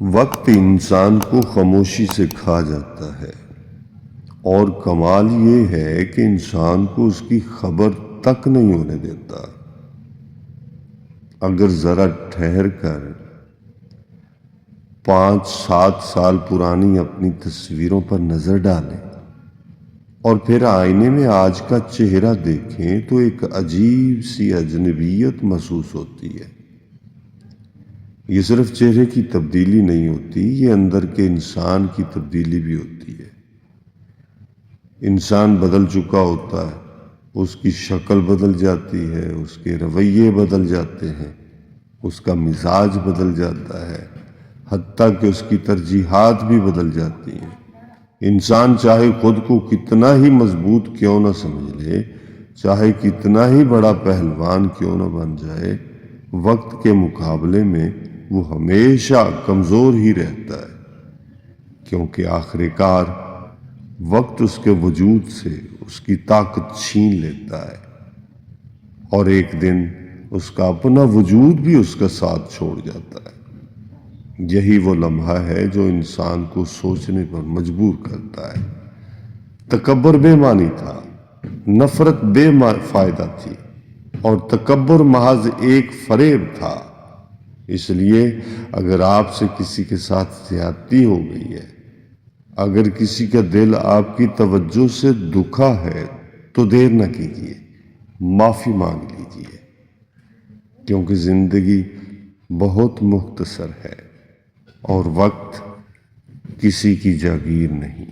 وقت انسان کو خاموشی سے کھا جاتا ہے، اور کمال یہ ہے کہ انسان کو اس کی خبر تک نہیں ہونے دیتا۔ اگر ذرا ٹھہر کر 5-7 سال پرانی اپنی تصویروں پر نظر ڈالیں اور پھر آئینے میں آج کا چہرہ دیکھیں تو ایک عجیب سی اجنبیت محسوس ہوتی ہے۔ یہ صرف چہرے کی تبدیلی نہیں ہوتی، یہ اندر کے انسان کی تبدیلی بھی ہوتی ہے۔ انسان بدل چکا ہوتا ہے، اس کی شکل بدل جاتی ہے، اس کے رویے بدل جاتے ہیں، اس کا مزاج بدل جاتا ہے، حتیٰ کہ اس کی ترجیحات بھی بدل جاتی ہیں۔ انسان چاہے خود کو کتنا ہی مضبوط کیوں نہ سمجھ لے، چاہے کتنا ہی بڑا پہلوان کیوں نہ بن جائے، وقت کے مقابلے میں وہ ہمیشہ کمزور ہی رہتا ہے، کیونکہ آخر کار وقت اس کے وجود سے اس کی طاقت چھین لیتا ہے، اور ایک دن اس کا اپنا وجود بھی اس کا ساتھ چھوڑ جاتا ہے۔ یہی وہ لمحہ ہے جو انسان کو سوچنے پر مجبور کرتا ہے۔ تکبر بے معنی تھا، نفرت بے فائدہ تھی، اور تکبر محض ایک فریب تھا۔ اس لیے اگر آپ سے کسی کے ساتھ زیادتی ہو گئی ہے، اگر کسی کا دل آپ کی توجہ سے دکھا ہے، تو دیر نہ کیجیے، معافی مانگ لیجیے، کیونکہ زندگی بہت مختصر ہے اور وقت کسی کی جاگیر نہیں۔